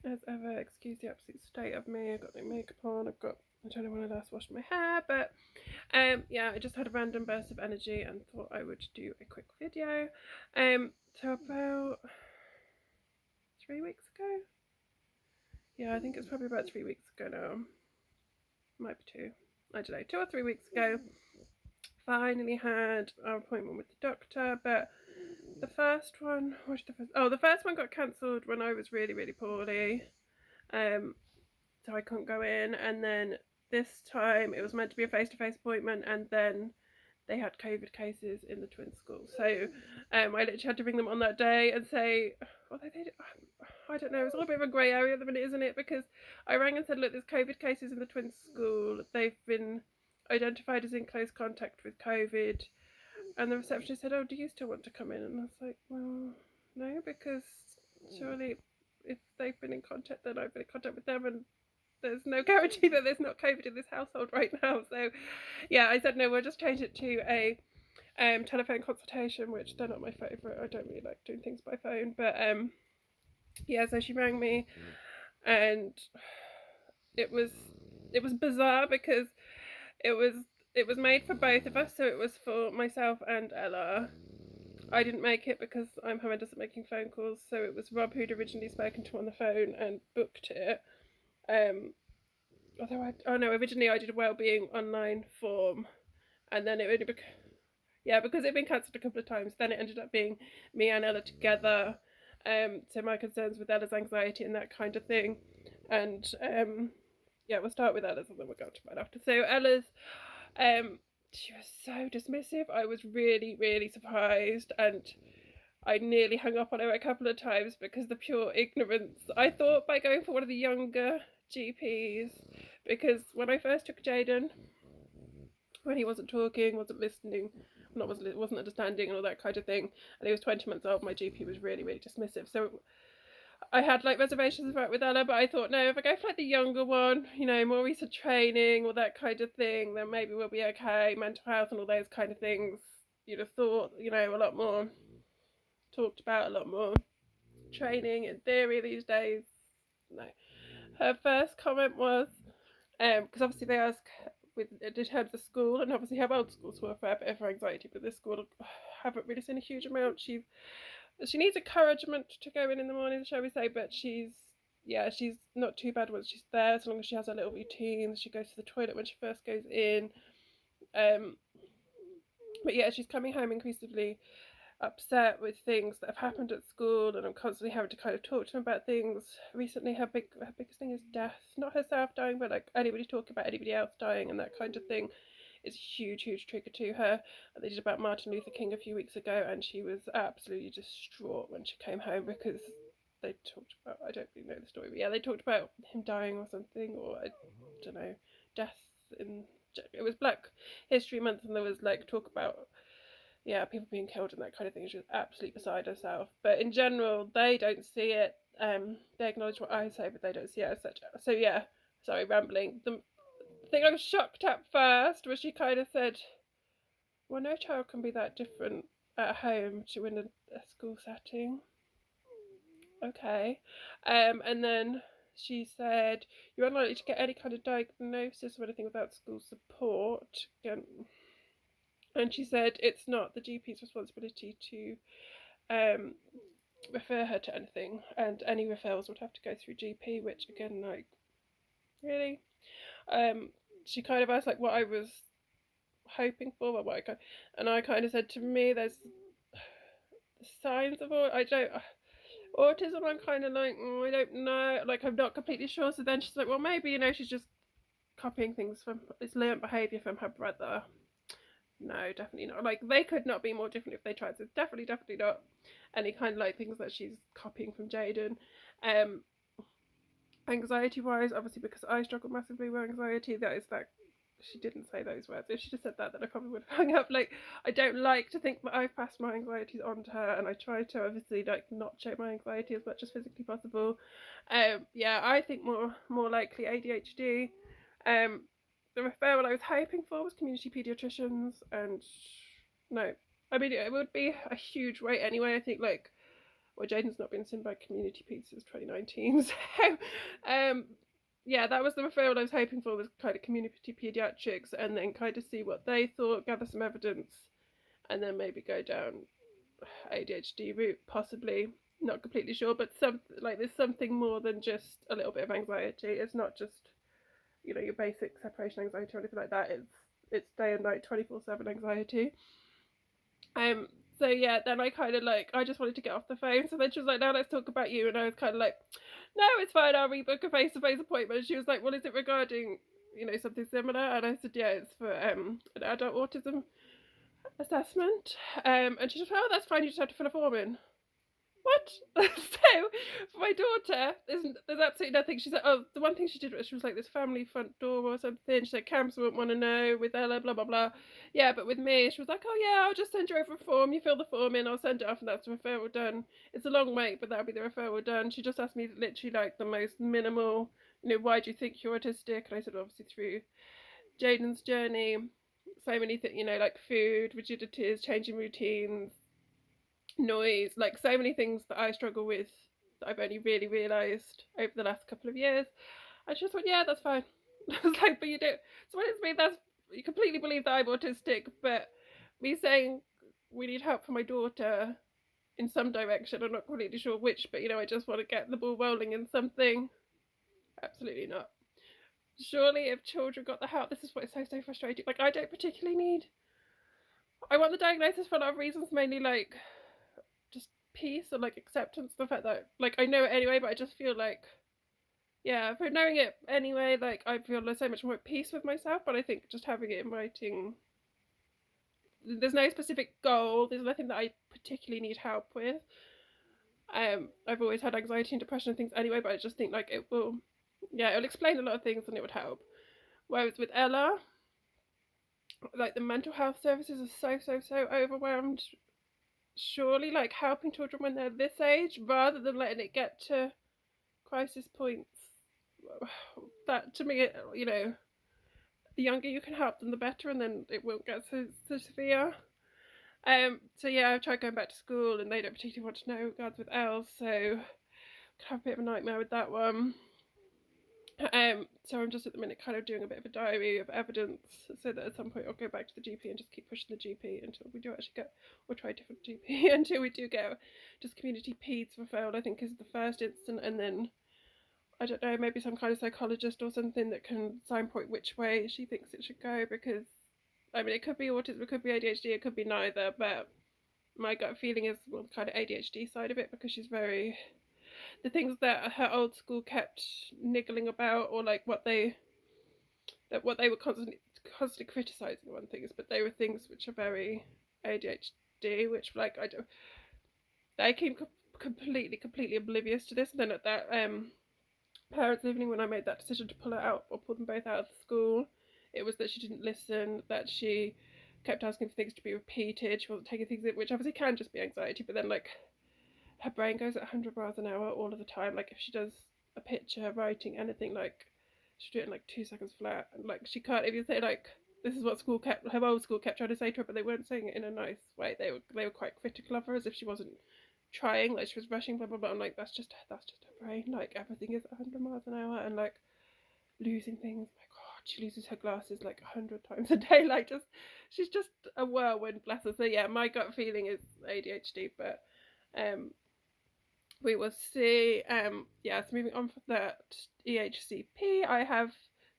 as ever, excuse the absolute state of me. I've got no makeup on. I don't know when I last washed my hair, but yeah, I just had a random burst of energy and thought I would do a quick video. So about 3 weeks ago. Yeah, I think it's probably about 3 weeks ago now. Might be two. I don't know, 2 or 3 weeks ago. Finally had our appointment with the doctor, but the first one, the first one got cancelled when I was really, really poorly. Um, so I couldn't go in. And then this time it was meant to be a face-to-face appointment, and then they had COVID cases in the twin school. So I literally had to ring them on that day and say, well, I don't know, it's all a bit of a grey area at the minute, isn't it? Because I rang and said, look, there's COVID cases in the twin school. They've been identified as in close contact with COVID. And the receptionist said, oh, do you still want to come in? And I was like, well, no, because surely if they've been in contact, then I've been in contact with them, and there's no guarantee that there's not COVID in this household right now. So yeah, I said, no, we'll just change it to a telephone consultation, which they're not my favourite. I don't really like doing things by phone. But yeah, so she rang me, and it was bizarre because it was made for both of us. So it was for myself and Ella. I didn't make it because I'm horrendous at making phone calls. So it was Rob who'd originally spoken to on the phone and booked it. Originally I did a wellbeing online form, and then it only because it'd been cancelled a couple of times. Then it ended up being me and Ella together. So my concerns with Ella's anxiety and that kind of thing, and we'll start with Ella's and then we'll go to mine after. So Ella's, she was so dismissive. I was really, really surprised, and I nearly hung up on her a couple of times because the pure ignorance. I thought by going for one of the younger GPs, because when I first took Jaden, when he wasn't talking, wasn't listening, wasn't understanding, and all that kind of thing, and he was 20 months old, my GP was really, really dismissive. So I had like reservations about it with Ella, but I thought, no, if I go for like the younger one, more recent training, all that kind of thing, then maybe we'll be okay. Mental health and all those kind of things, you'd have thought, a lot more talked about, a lot more training in theory these days. No. Her first comment was, because obviously they ask in terms of school, and obviously her old schools were a fair bit of her anxiety, but this school haven't really seen a huge amount. She needs encouragement to go in the morning, shall we say, but she's not too bad once she's there, as long as she has her little routines. She goes to the toilet when she first goes in. But yeah, she's coming home increasingly upset with things that have happened at school, and I'm constantly having to kind of talk to them about things. Recently her biggest thing is death, not herself dying, but like anybody talking about anybody else dying and that kind of thing is a huge trigger to her. And they did about Martin Luther King a few weeks ago, and she was absolutely distraught when she came home because they talked about, I don't really know the story, but yeah, they talked about him dying or something, or I don't know, death in, it was Black History Month, and there was like talk about people being killed and that kind of thing. She was absolutely beside herself. But in general, they don't see it. They acknowledge what I say, but they don't see it as such. So yeah, sorry, rambling. The thing I was shocked at first was she kind of said, well, no child can be that different at home to in a school setting. Okay. And then she said, you're unlikely to get any kind of diagnosis or anything without school support. And she said it's not the GP's responsibility to refer her to anything, and any referrals would have to go through GP, which again, like, really? She kind of asked like what I was hoping for, or and I kind of said, to me, there's signs of autism. I'm kind of like, I don't know, like I'm not completely sure. So then she's like, well, maybe she's just copying things from, it's learned behaviour from her brother. No, definitely not. Like, they could not be more different if they tried. So definitely not any kind of like things that she's copying from Jaden. Anxiety wise, obviously, because I struggle massively with anxiety, she didn't say those words. If she just said that, then I probably would have hung up. Like, I don't like to think that I've passed my anxieties on to her, and I try to obviously like not show my anxiety as much as physically possible. I think more likely ADHD. The referral I was hoping for was community paediatricians, and no, I mean, it would be a huge wait anyway. I think like or Jaden's not been seen by community peds since 2019. So yeah, that was the referral I was hoping for, was kind of community paediatrics, and then kind of see what they thought, gather some evidence, and then maybe go down ADHD route, possibly. Not completely sure, but there's something more than just a little bit of anxiety. It's not just, you know, your basic separation anxiety or anything like that. It's day and night, 24/7 anxiety. So yeah, then I kind of I just wanted to get off the phone. So then she was like, "Now let's talk about you," and I was kind of like, "No, it's fine. I'll rebook a face-to-face appointment." She was like, "Well, is it regarding, you know, something similar?" And I said, "Yeah, it's for an adult autism assessment." And she said, "Oh, that's fine. You just have to fill a form in." What? So for my daughter, there's absolutely nothing. She said, oh, the one thing she did was she was like, this family front door or something. She said, Camps wouldn't want to know with Ella, blah blah blah. Yeah, but with me, she was like, oh yeah, I'll just send you over a form. You fill the form in, I'll send it off, and that's the referral done. It's a long wait, but that'll be the referral done. She just asked me literally like the most minimal, you know, why do you think you're autistic? And I said, obviously through Jaden's journey, so many things, you know, like food, rigidities, changing routines, noise, like so many things that I struggle with that I've only really realised over the last couple of years. I just went, yeah, that's fine. I was like, but you don't. So what does mean? That's, you completely believe that I'm autistic, but me saying we need help for my daughter in some direction, I'm not completely sure which, but you know, I just want to get the ball rolling in something. Absolutely not. Surely, if children got the help, this is what is so frustrating. Like, I don't particularly need. I want the diagnosis for a lot of reasons, mainly like just peace or like acceptance, the fact that like I know it anyway, but I just feel like, yeah, for knowing it anyway, like I feel so much more at peace with myself. But I think just having it in writing, there's no specific goal, there's nothing that I particularly need help with. I've always had anxiety and depression and things anyway, but I just think like it will, yeah, it'll explain a lot of things and it would help. Whereas with Ella, like the mental health services are so overwhelmed. Surely like helping children when they're this age rather than letting it get to crisis points, that to me, you know, the younger you can help them the better, and then it won't get so severe. So yeah, I've tried going back to school and they don't particularly want to know regards with Els, so I have a bit of a nightmare with that one. So I'm just at the minute kind of doing a bit of a diary of evidence, so that at some point I'll go back to the GP and just keep pushing the GP until we do actually get, or try a different GP until we do get just community peds referral, I think is the first instant, and then I don't know, maybe some kind of psychologist or something that can signpoint which way she thinks it should go, because I mean it could be autism, it could be ADHD, it could be neither, but my gut feeling is well, the kind of ADHD side of it, because she's very, the things that her old school kept niggling about, or like what they were constantly criticizing, one thing is, but they were things which are very ADHD, which like I came completely oblivious to this, and then at that parents' evening when I made that decision to pull her out or pull them both out of the school, it was that she didn't listen, that she kept asking for things to be repeated, she wasn't taking things in, which obviously can just be anxiety, but then like her brain goes at 100 miles an hour all of the time. Like if she does a picture, writing, anything, like she'll do it in like 2 seconds flat, and like she can't, if you say like this is what her old school kept trying to say to her, but they weren't saying it in a nice way. They were quite critical of her, as if she wasn't trying, like she was rushing, blah blah blah. I'm like, that's just her brain. Like everything is 100 miles an hour, and like losing things. My God, she loses her glasses like 100 times a day. Like she's just a whirlwind, bless her. So yeah, my gut feeling is ADHD, but we will see. Yeah, so moving on from that EHCP, I have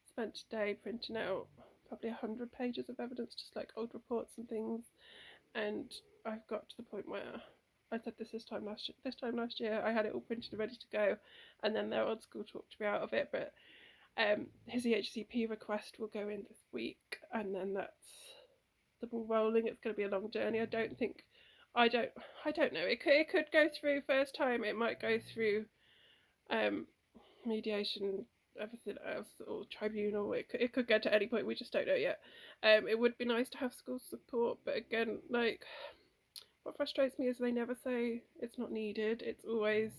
spent today printing out probably 100 pages of evidence, just like old reports and things, and I've got to the point where I said this time last year I had it all printed and ready to go, and then their old school talked me out of it, but his EHCP request will go in this week, and then that's the ball rolling. It's going to be a long journey. I don't know. It could go through first time. It might go through mediation, everything else, or tribunal. It could go to any point. We just don't know yet. It would be nice to have school support, but again, like what frustrates me is they never say it's not needed. It's always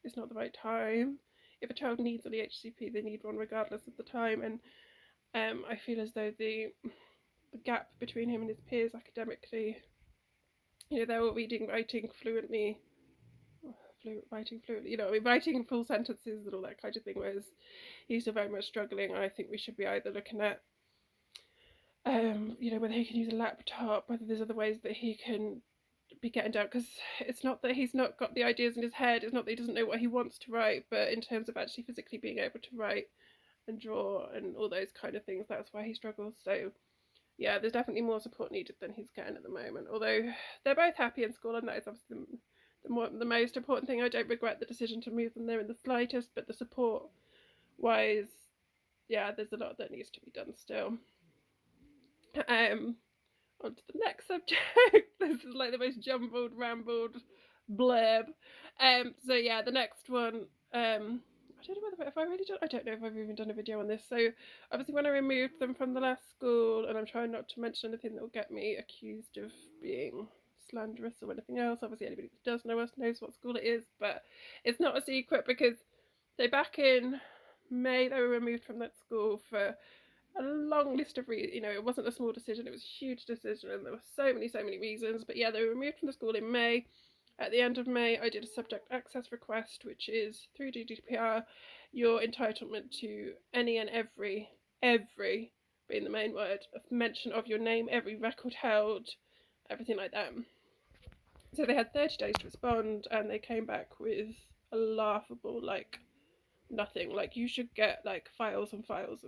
it's not the right time. If a child needs an EHCP, they need one regardless of the time. And I feel as though the gap between him and his peers academically, you know, they're all reading, writing fluently. writing fluently, writing full sentences and all that kind of thing, whereas he's still very much struggling. I think we should be either looking at whether he can use a laptop, whether there's other ways that he can be getting down, because it's not that he's not got the ideas in his head, it's not that he doesn't know what he wants to write, but in terms of actually physically being able to write and draw and all those kind of things, that's why he struggles. So yeah, there's definitely more support needed than he's getting at the moment, although they're both happy in school, and that is obviously the most important thing. I don't regret the decision to move them there in the slightest, but the support wise, yeah, there's a lot that needs to be done still. On to the next subject. This is like the most jumbled, rambled blurb. So yeah, the next one. I don't know if I really done. I don't know if I've even done a video on this. So obviously, when I removed them from the last school, and I'm trying not to mention anything that will get me accused of being slanderous or anything else. Obviously, anybody that does know us knows what school it is, but it's not a secret because back in May they were removed from that school for a long list of reasons. It wasn't a small decision, it was a huge decision, and there were so many reasons. But yeah, they were removed from the school in May. At the end of May, I did a subject access request, which is through GDPR, your entitlement to any and every being the main word, of mention of your name, every record held, everything like that. So they had 30 days to respond, and they came back with a laughable, nothing. You should get files and files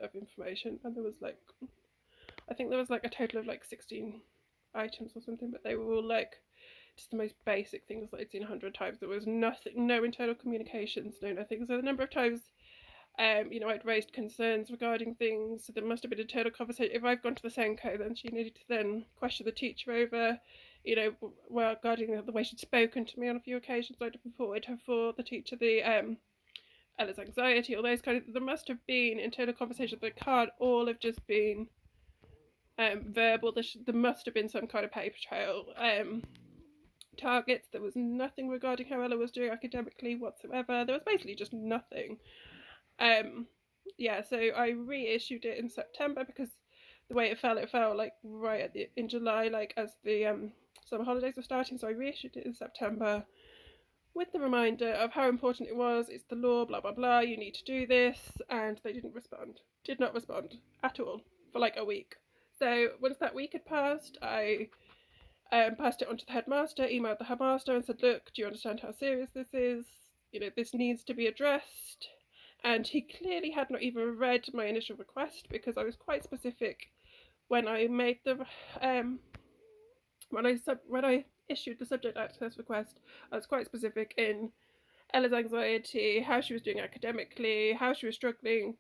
of information, and there was I think there was a total of 16 items or something, but they were all just the most basic things that I'd seen 100 times. There was nothing, no internal communications, no nothing. So the number of times I'd raised concerns regarding things, so there must have been internal conversation. If I've gone to the Senko, then she needed to then question the teacher over regarding the way she'd spoken to me on a few occasions. I'd reported her for the teacher, the Ella's anxiety, all those kind of. There must have been internal conversations that can't all have just been verbal. There must have been some kind of paper trail. Targets. There was nothing regarding how Ella was doing academically whatsoever. There was basically just nothing. So I reissued it in September because the way it fell right in July, as the summer holidays were starting. So I reissued it in September with the reminder of how important it was. It's the law, blah blah blah, you need to do this, and they did not respond at all for a week. So once that week had passed, I passed it on to the headmaster, emailed the headmaster and said, look, do you understand how serious this is? This needs to be addressed. And he clearly had not even read my initial request, because I was quite specific when I made the when I issued the subject access request. I was quite specific in Ella's anxiety, how she was doing academically, how she was struggling,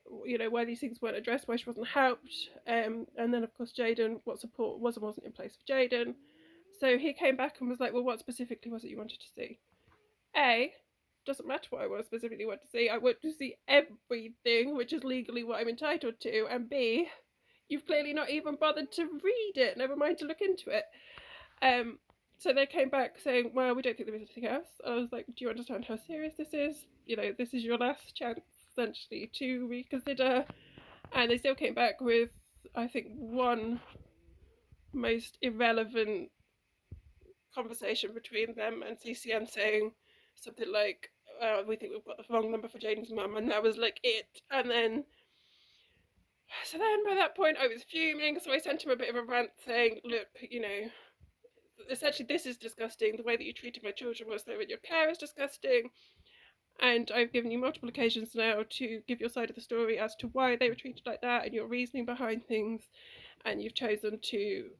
why these things weren't addressed, why she wasn't helped, and then of course Jaden, what support was and wasn't in place for Jaden. So he came back and was like, well, what specifically was it you wanted to see? Doesn't matter what I specifically want to see. I want to see everything, which is legally what I'm entitled to. And B, you've clearly not even bothered to read it, never mind to look into it. So they came back saying, well, we don't think there is anything else. I was like, do you understand how serious this is? This is your last chance, essentially, to reconsider. And they still came back with, I think, one most irrelevant conversation between them and CCN saying something like, we think we've got the wrong number for Jaden's mum, and that was it. And then by that point I was fuming, so I sent him a bit of a rant saying, look, essentially this is disgusting, the way that you treated my children whilst they were in your care is disgusting, and I've given you multiple occasions now to give your side of the story as to why they were treated like that and your reasoning behind things, and you've chosen to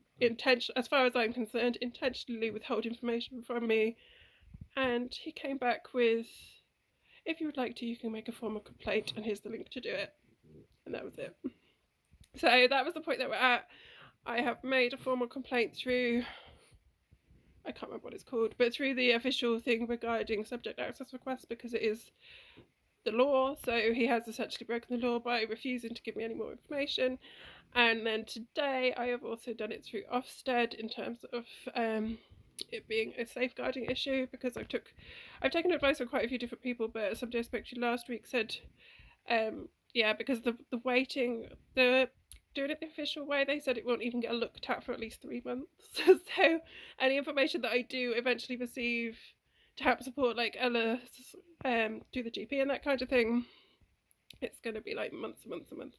as far as I'm concerned, intentionally withhold information from me. And he came back with, if you would like to, you can make a formal complaint, and here's the link to do it. And that was it. So that was the point that we're at. I have made a formal complaint through, I can't remember what it's called, but through the official thing regarding subject access requests, because it is the law. So he has essentially broken the law by refusing to give me any more information. And then today I have also done it through Ofsted in terms of it being a safeguarding issue, because I've taken advice from quite a few different people, but somebody I spoke to last week said because the waiting, the doing it the official way, they said it won't even get looked at for at least 3 months. So any information that I do eventually receive to help support like Ella do the GP and that kind of thing, it's going to be like months and months and months.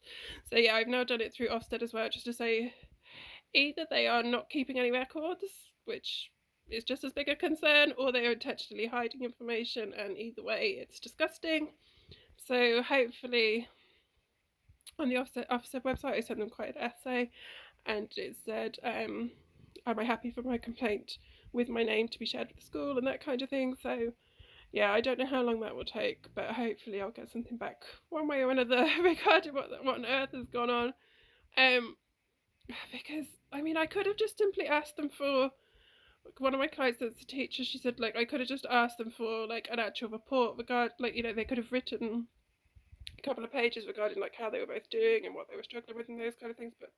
So yeah, I've now done it through Ofsted as well, just to say either they are not keeping any records, which is just as big a concern, or they are intentionally hiding information, and either way it's disgusting. So hopefully on the Ofsted website I sent them quite an essay, and it said am I happy for my complaint with my name to be shared with the school and that kind of thing. So yeah, I don't know how long that will take, but hopefully I'll get something back one way or another regarding what on earth has gone on. Because I mean, I could have just simply asked them for, like, one of my clients that's a teacher. She said like I could have just asked them for like an actual report regard, like, you know, they could have written a couple of pages regarding like how they were both doing and what they were struggling with and those kind of things, but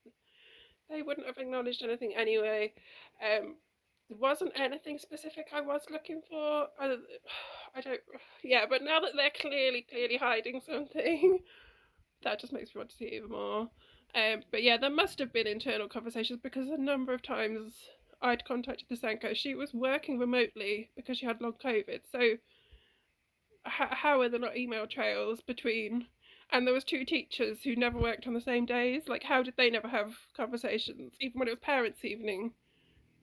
they wouldn't have acknowledged anything anyway. There wasn't anything specific I was looking for. I don't. Yeah, but now that they're clearly hiding something, that just makes me want to see it even more. But yeah, there must have been internal conversations, because a number of times I'd contacted the Senko. She was working remotely because she had long COVID. So how are there not email trails between? And there was two teachers who never worked on the same days. Like, how did they never have conversations, even when it was parents' evening?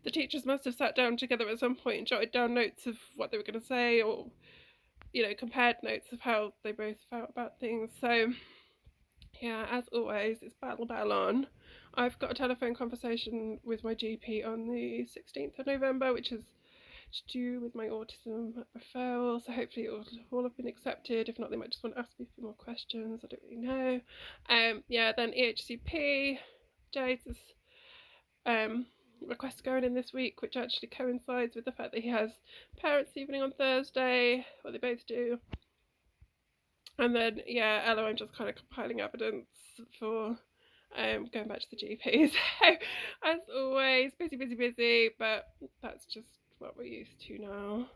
The teachers must have sat down together at some point and jotted down notes of what they were going to say, or, you know, compared notes of how they both felt about things. So yeah, as always, it's battle on. I've got a telephone conversation with my GP on the 16th of November, which is to do with my autism referral. So hopefully it will all have been accepted. If not, they might just want to ask me a few more questions. I don't really know. Yeah, then EHCP, Jade's request going in this week, which actually coincides with the fact that he has parents' evening on Thursday, or they both do. And then, yeah, Ella, I'm just kind of compiling evidence for going back to the GP. So, as always, busy, but that's just what we're used to now.